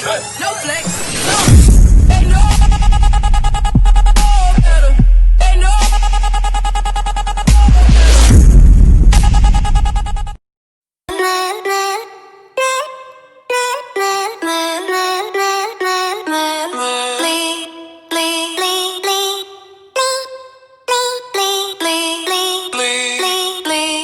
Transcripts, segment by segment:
No flex. They know better. They know.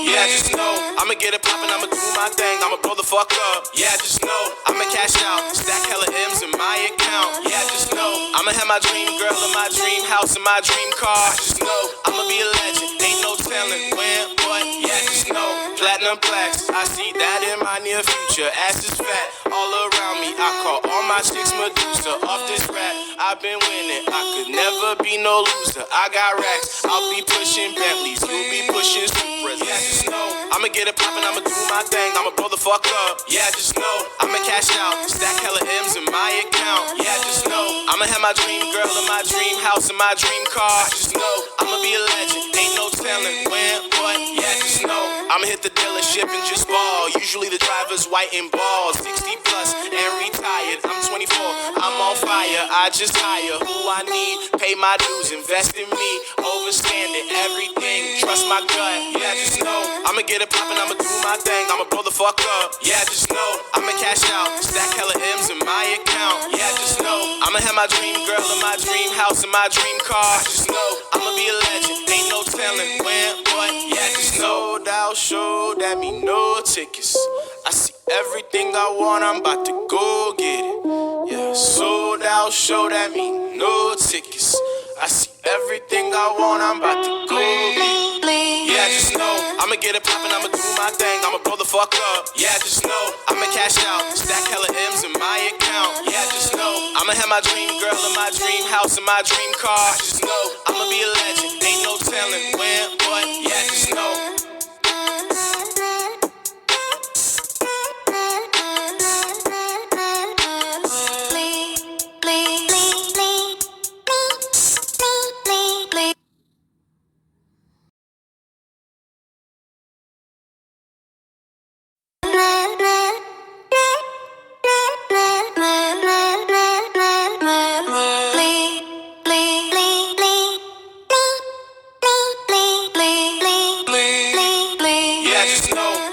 Yeah, just know I'ma get it poppin', I'ma do my thing, I'ma blow the fuck up. Yeah, just know I'ma cash out, stack hella M's in my account. Yeah, just know I'ma have my dream girl in my dream house and my dream car. Just know I'ma be a legend, ain't no telling when, what. Yeah, just know platinum plaques, I see that in my near future. Ass is fat all around me, I call all my chicks Medusa. Off this rap, I've been winning, I could never be no loser. I got racks, I'll be pushing Bentleys, you'll be pushing Supras. Yeah, just know I'ma get it poppin', I'ma do my thing, I'ma blow the fuck up. Yeah, just know I'ma cash out, stack hella M's in my account. Yeah, just know I'ma have my dream girl in my dream house and my dream car. Just know I'ma be a legend, ain't no telling when, what. Yeah, just know I'ma hit the dealership and just ball. Usually the driver's white and bald, 60 plus and retired. I'm 24, I'm on fire. I just hire who I need, pay my dues, invest in me, overstanding everything. Trust my gut. Yeah, just know I'ma get it poppin', I'ma do my thing, I'ma blow the fuck up. Yeah, just know I'ma cash out, stack hella M's in my account. Yeah, just know I'ma have my dream girl in my dream house and my dream car. Just know I'ma be a legend, ain't no telling when, what. Yeah, just know I'll show that me no tickets. I see everything I want, I'm about to go get it. Yeah, sold out, show that me no tickets. I see everything I want, I'm about to go get it. Yeah, just know I'ma get it poppin', I'ma do my thing, I'ma blow the fuck up. Yeah, just know I'ma cash out, stack hella M's in my account. Yeah, just know I'ma have my dream girl in my dream house and my dream car. Just know I'ma be a legend, ain't no telling when, what. Yeah, just know.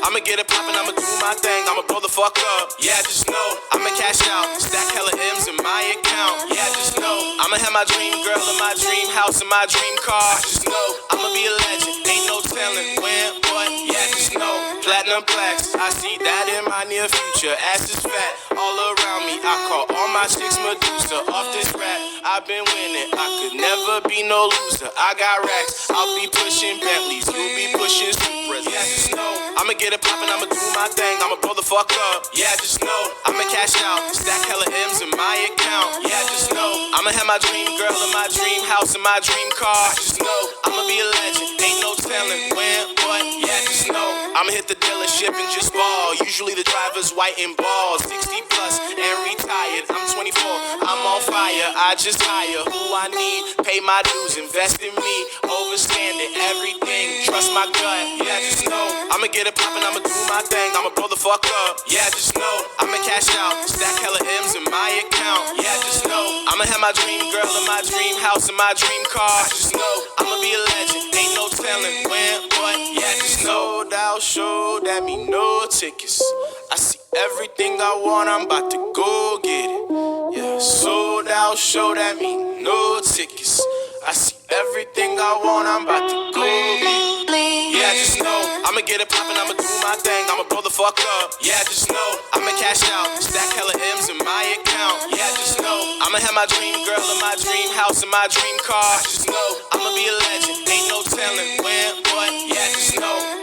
I'ma get it poppin', I'ma do my thing, I'ma blow the fuck up. Yeah, just know I'ma cash out, stack hella M's in my account. Yeah, just know I'ma have my dream girl in my dream house and my dream car. Just know I'ma be a legend, ain't no telling when, what. Yeah, just know platinum plaques, I see that in my near future. Ass is fat all around me, I call all my chicks Medusa. Off this rap, I've been winning, I could never be no loser. I got racks, I'll be pushing Bentleys, you'll be pushing Supras. Yeah, just know I'ma get it poppin', I'ma do my thing, I'ma blow the fuck up. Yeah, just know I'ma cash out, stack hella M's in my account. Yeah, just know I'ma have my dream girl in my dream house and my dream car. Just know I'ma be a legend, ain't no telling when, what. Yeah, just know I'ma hit the dealership and just ball. Usually the driver's white and bald, 60 plus and retired. I'm 24, I'm on fire. I just hire who I need, pay my dues, invest in me, overstanding everything. Trust my gut. Yeah, just know I'ma get it poppin', I'ma do my thing, I'ma blow the fuck up. Yeah, just know I'ma cash out, stack hella M's in my account. Yeah, just know I'ma have my dream girl in my dream house and my dream car. Just know I'ma be a legend, ain't no telling when, what. Yeah, just know I'll show that me no tickets. I see everything I want, I'm about to go get it. Yeah, sold out, show that me no tickets. I see everything I want, I'm about to go get it. Yeah, just know I'ma get it poppin', I'ma do my thing, I'ma blow the fuck up. Yeah, just know I'ma cash out, stack hella M's in my account. Yeah, just know I'ma have my dream girl in my dream house and my dream car. Just know I'ma be a legend, ain't no telling when, what. Yeah, just know.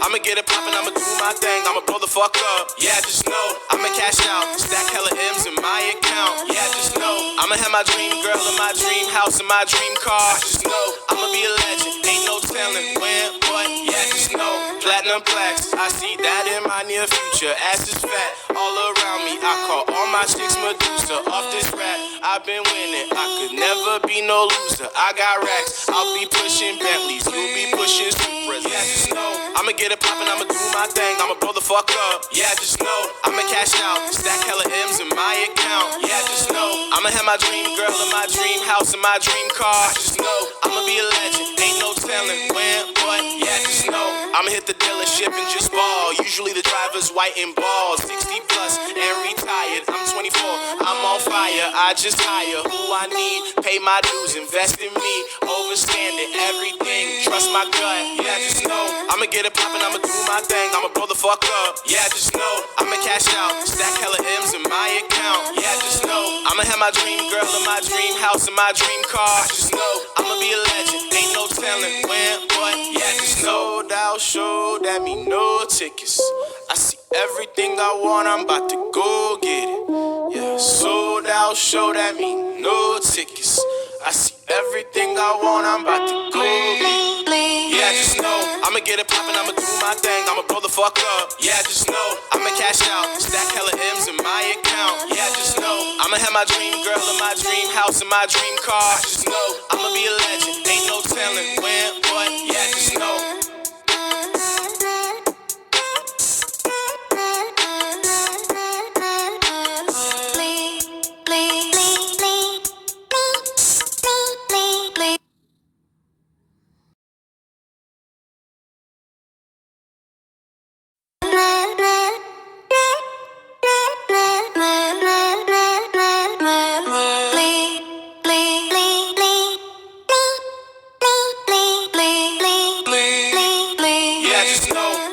I'ma get it poppin', I'ma do my thing, I'ma blow the fuck up. Yeah, just know I'ma cash out, stack hella M's in my account. Yeah, just know I'ma have my dream girl in my dream house in my dream car. Just know I'ma be a legend, ain't no telling when, but yeah, just know platinum plaques, I see that in my near future. Ass is fat all around me, I call all my chicks Medusa. Off this rap, I've been winning, I could never be no loser. I got racks, I'll be pushing Bentleys, you'll be pushing Supras. Yeah, just know I'ma get it poppin', I'ma do my thing, I'ma blow the fuck up. Yeah, just know I'ma cash out, stack hella M's in my account. Yeah, just know I'ma have my dream girl in my dream house in my dream car. Just know I'ma be a legend, ain't no telling when, but yeah, just know I'ma hit the dealership and just ball. Usually the driver's white and bald, 60 plus and retired. I'm 24, I'm on fire. I just hire who I need, pay my dues, invest in me, overstanding everything. Trust my gut. Yeah, just know I'ma get it poppin', I'ma do my thing, I'ma blow the fuck up. Yeah, just know I'ma cash out, stack hella M's in my account. Yeah, just know I'ma have my dream girl in my dream house in my dream car. Just know I'ma be a legend, ain't no telling when, but yeah, just know sold-out show that me no tickets. I see everything I want, I'm about to go get it. Yeah, sold out show that me no tickets. I see everything I want, I'm about to go get it. Yeah, just know I'ma get it poppin', I'ma do my thing, I'ma blow the fuck up. Yeah, just know I'ma cash out, stack hella M's in my account. Yeah, just know I'ma have my dream girl in my dream house in my dream car. Just know I'ma be a legend, ain't no telling when, but yeah, just know.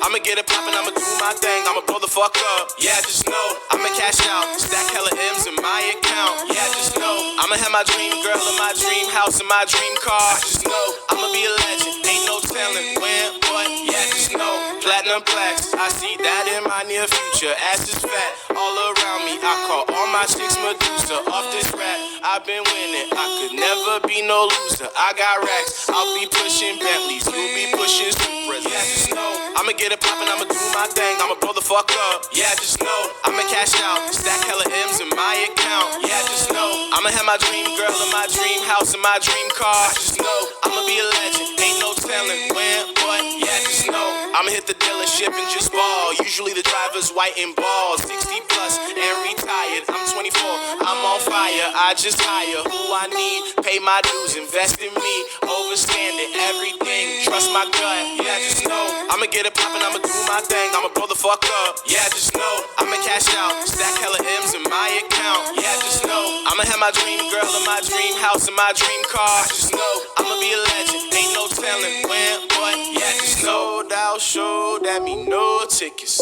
I'ma get it poppin', I'ma do my thing, I'ma blow the fuck up. Yeah, just know I'ma cash out, stack hella M's in my account. Yeah, just know I'ma have my dream girl in my dream house in my dream car. Just know I'ma be a legend, ain't no telling when, but yeah, just know platinum plaques, I see that in my near future. Ass is fat all around me, I call all my chicks Medusa. Off this rap, I've been winning, I could never be no loser. I got racks, I'll be pushing Bentleys, you'll be pushing Supras. Yeah, just know I'ma get it poppin', I'ma do my thing, I'ma blow the fuck up. Yeah, just know I'ma cash out, stack hella M's in my account. Yeah, just know I'ma have my dream girl in my dream house in my dream car. Just know I'ma be a legend, ain't no telling when, but yeah, just know I'ma hit the dealership and just ball. Usually the driver's white and bald, 60 plus and retired. I'm 24, I'm on fire. I just hire who I need, pay my dues, invest in me, overstanding everything. Trust my gut. Yeah, just know I'ma get it poppin', I'ma do my thing, I'ma blow the fuck up. Yeah, just know I'ma cash out, stack hella M's in my account. Yeah, just know I'ma have my dream girl in my dream house in my dream car. Just know I'ma be a legend, ain't no telling when, but yeah, just sold out show that me no tickets.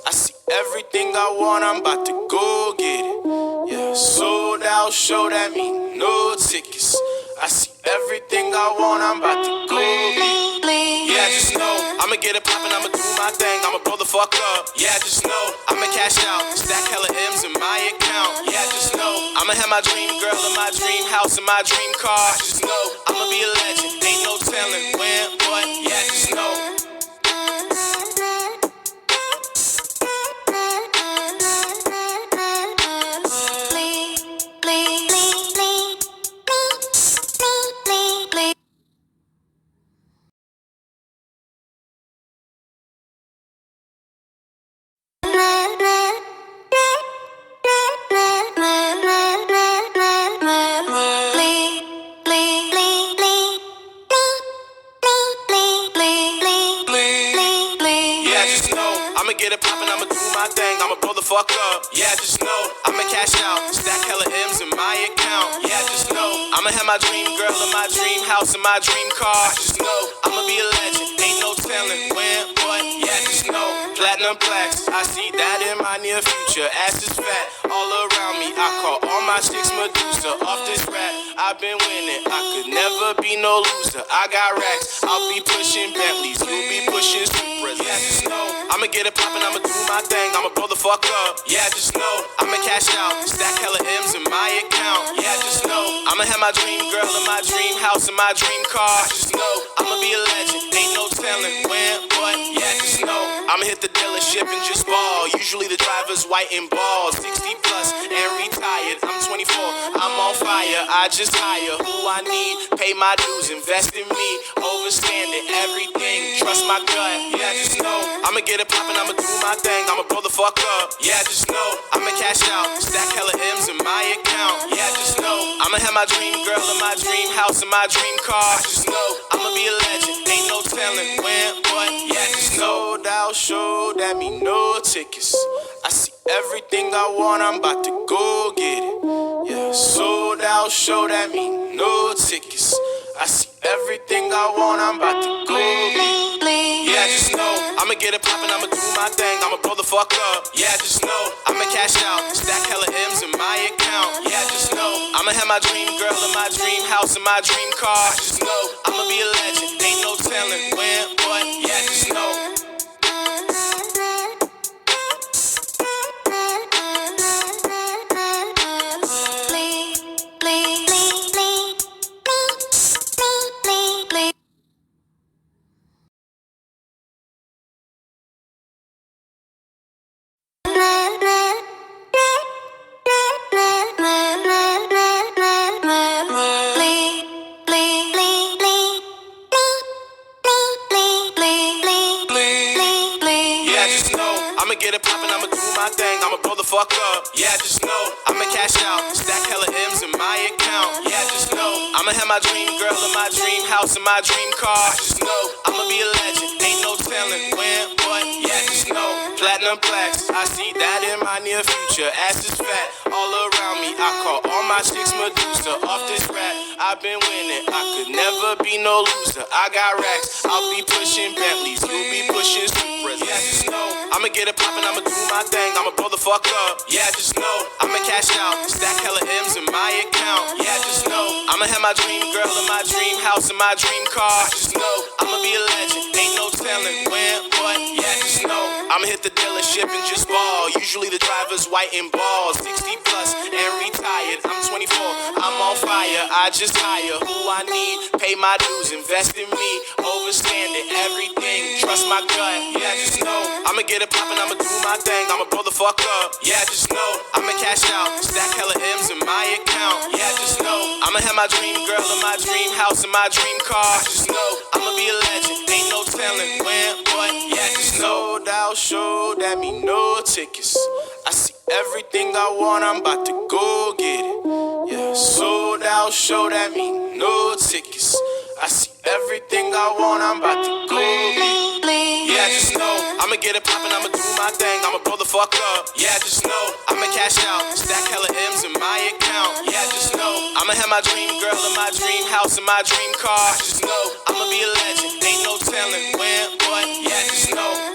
I see everything I want, I'm about to go get it. Yeah, sold out show that me no tickets. I see everything I want, I'm about to go get it. Yeah, just know I'ma get it poppin', I'ma do my thing, I'ma blow the fuck up. Yeah, just know I'ma cash out, stack hella M's in my account. Yeah, just know I'ma have my dream girl in my dream house in my dream car. Just know I'ma be a legend, ain't no telling when, but yeah, just know. I'ma get it poppin', I'ma do my thing, I'ma blow the fuck up. Yeah, just know I'ma cash out, stack hella M's in my account. Yeah, just know I'ma have my dream girl in my dream house in my dream car. Just know I'ma be a legend, ain't no telling when, but yeah, just know platinum plaques, I see that in my near future. Ass is fat all around me, I call all my chicks Medusa. Off this rap, I've been winning, I could never be no loser. I got racks, I'll be pushing Bentleys, you'll be pushing Supras. Yeah, just know I'ma get it poppin', poppin', I'ma do my thing, I'ma blow the fuck up. Yeah, just know, I'ma cash out, stack hella M's in my account. Yeah, just know, I'ma have my dream girl in my dream house in my dream car. Just know, I'ma be a legend, ain't no telling when, but yeah, just know, I'ma hit the dealership and just ball. Usually the driver's white and bald, 60 plus and retired. I'm 24, I'm on fire, I just hire who I need, pay my dues, invest in me, overstand it, everything, trust my gut. Yeah, just know, I'ma get it poppin', I'ma do my thing, I'ma blow the fuck up. Yeah, just know, I'ma cash out, stack hella M's in my account. Yeah, just know, I'ma have my dream girl in my dream house in my dream car. Just know, I'ma be a legend, ain't no telling when, but yeah, just know. Sold out show, that mean no tickets. I see everything I want, I'm about to go get it. Yeah, sold out show, that mean no tickets. I see everything I want, I'm about to go get it. Yeah, just know, I'ma get it poppin', I'ma do my thing, I'ma blow the fuck up. Yeah, just know, I'ma cash out, stack hella M's in my account. Yeah, just know, I'ma have my dream girl in my dream house in my dream car. Just know, I'ma be a legend, ain't no telling when, but yeah, just know. I'ma get it poppin', I'ma do my thing, I'ma blow the fuck up. Yeah, just know, I'ma cash out, stack hella M's in my account. Yeah, just know, I'ma have my dream girl in my dream house in my dream car. Just know, I'ma be a legend, ain't no telling when, but yeah, just know. Platinum plaques, I see that in my near future. Ass is fat, all around me, I call all my chicks Medusa. Off this rap, I've been winning, I could never be no loser. I got racks, I'll be pushing Bentleys, you'll be pushing Supras. Yeah, just know, I'ma get it poppin', I'ma do my thing, I'ma blow the fuck up. Yeah, just know, I'ma cash out, stack hella M's in my account. Yeah, just know, I'ma have my dream girl in my dream house in my dream car. Just know, I'ma be a legend, ain't no telling when, but yeah, just know, I'ma hit the dealership and just ball. Usually the driver's white and bald, 60 plus and retired. I'm 24, I'm on fire, I just hire who I need, pay my dues, invest in me, overstand it, everything, trust my gut. Yeah, just know, I'ma get it poppin', I'ma do my thing, I'ma blow the fuck up. Yeah, just know, I'ma cash out, stack hella M's in my account. Yeah, just know, I'ma have my dream girl in my dream house in my dream car. Just know, I'ma be a legend, ain't no telling when, but yeah, just know. Sold out show, that mean no tickets. I see everything I want, I'm about to go get it. Yeah, sold out show, that mean no tickets. I see everything I want, I'm about to go get it. Yeah, just know, I'ma get it poppin', I'ma do my thing, I'ma blow the fuck up. Yeah, just know, I'ma cash out, stack hella M's in my account. Yeah, just know, I'ma have my dream girl in my dream house in my dream car. Just know, I'ma be a legend, ain't no telling when, but yeah, just know.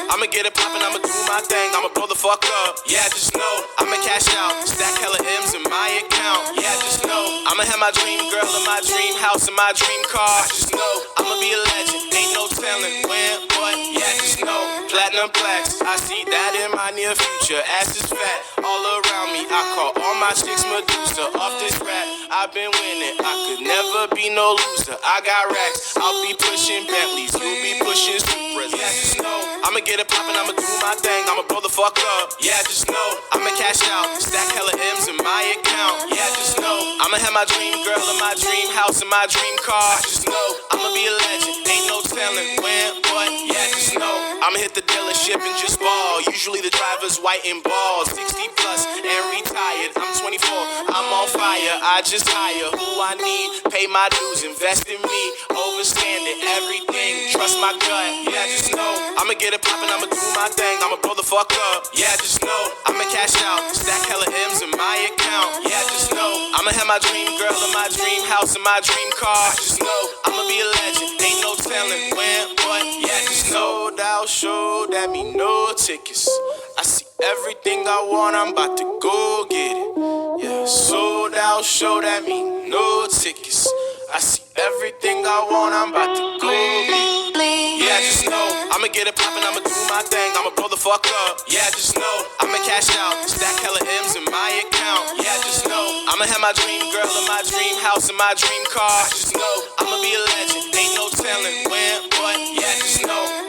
I'ma get it poppin', I'ma do my thing, I'ma blow the fuck up. Yeah, just know, I'ma cash out, stack hella M's in my account. Yeah, just know, I'ma have my dream girl in my dream house in my dream car. Just know, I'ma be a legend, ain't no telling when, but yeah, just know. Platinum plaques, I see that in my near future. Ass is fat, all around me, I call all my chicks Medusa. Off this rap, I've been winning, I could never be no loser. I got racks, I'll be pushing Bentleys, you'll be pushing Supras. Yeah, just know, I'ma get it poppin', I'ma do my thing, I'ma blow the fuck up. Yeah, just know, I'ma cash out, stack hella M's in my account. Yeah, just know, I'ma have my dream girl in my dream house in my dream car. Just know, I'ma be a legend, ain't no telling when, but yeah, just know, I'ma hit the dealership and just ball. Usually the driver's white and bald, 60 plus and retired. I'm 24, I'm on fire. I just hire who I need, pay my dues, invest in me, overstanding everything. Trust my gut, yeah, just know I'ma get it poppin', I'ma do my thing, I'ma blow the fuck up. Yeah, just know I'ma cash out, stack hella M's in my account. Yeah, just know I'ma have my dream girl in my dream house in my dream car. Just know I'ma be a legend, ain't no telling when, but yeah, just know sold out show, that mean no tickets. I see everything I want, I'm about to go get it. Yeah, sold out show, that mean no tickets. I see everything I want, I'm about to go get it. Yeah, just know I'ma get it poppin', I'ma do my thing, I'ma blow the fuck up. Yeah, just know I'ma cash out, stack hella M's in my account. Yeah, just know I'ma have my dream girl in my dream house in my dream car. Just know I'ma be a legend, ain't no telling when, but yeah, just know.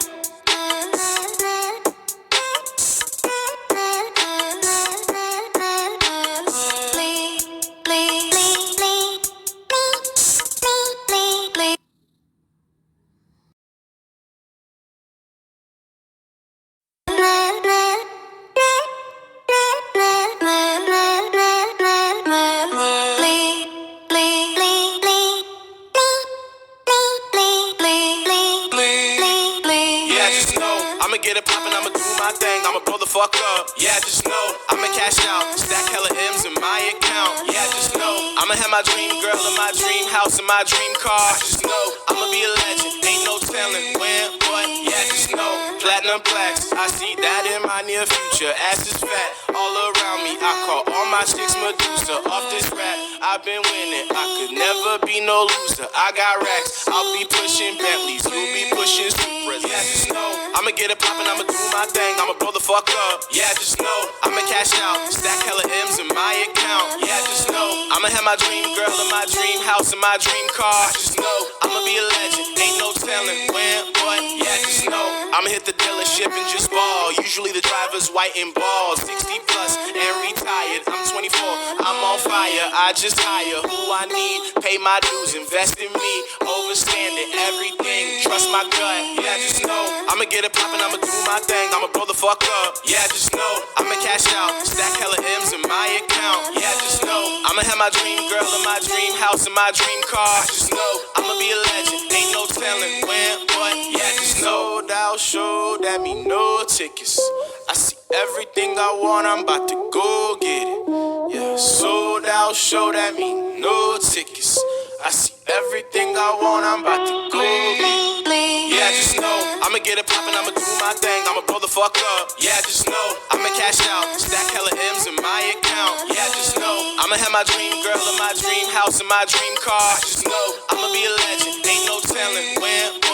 I'ma get it poppin', I'ma do my thing, I'ma blow the fuck up. Yeah, just know I'ma cash out, stack hella M's in my account. Yeah, just know I'ma have my dream girl in my dream house in my dream car. Just know I'ma be a legend, ain't no telling when, but yeah, just know platinum plaques, I see that in my near future. Ass is fat, all around me, I call all my chicks Medusa. Off this rap, I've been winning, I could never be no loser. I got racks, I'll be pushing Bentleys, you'll be pushing Supras. Yeah, just know I'ma get it poppin', I'ma do my thing, I'ma blow the fuck up. Yeah, just know I'ma cash out, stack hella M's in my account. Yeah, just know I'ma have my dream girl in my dream house in my dream car. Just know I'ma be a legend, ain't no telling when, but yeah, just know I'ma hit the dealership and just ball. Usually the driver's white and bald, 60 plus and retired. I'm 24, I'm on fire. I just hire who I need, pay my dues, invest in me, overstanding everything. Trust my gut, yeah, just know I'ma get it poppin', I'ma do my thing, I'ma blow the fuck up. Yeah, just know I'ma cash out, stack hella M's in my account. Yeah, just know I'ma have my dream girl in my dream house in my dream car. Just know I'ma be a legend, ain't no telling when, but yeah, just know sold out show, that mean no tickets. I see everything I want, I'm about to go get it. Yeah, sold out show, that mean no tickets. I see everything I want, I'm about to go get it. Yeah, just know I'ma get it poppin', I'ma do my thing, I'ma blow the fuck up. Yeah, just know I'ma cash out, stack hella M's in my account. Yeah, just know I'ma have my dream girl in my dream house in my dream car. Just know I'ma be a legend, ain't no telling when.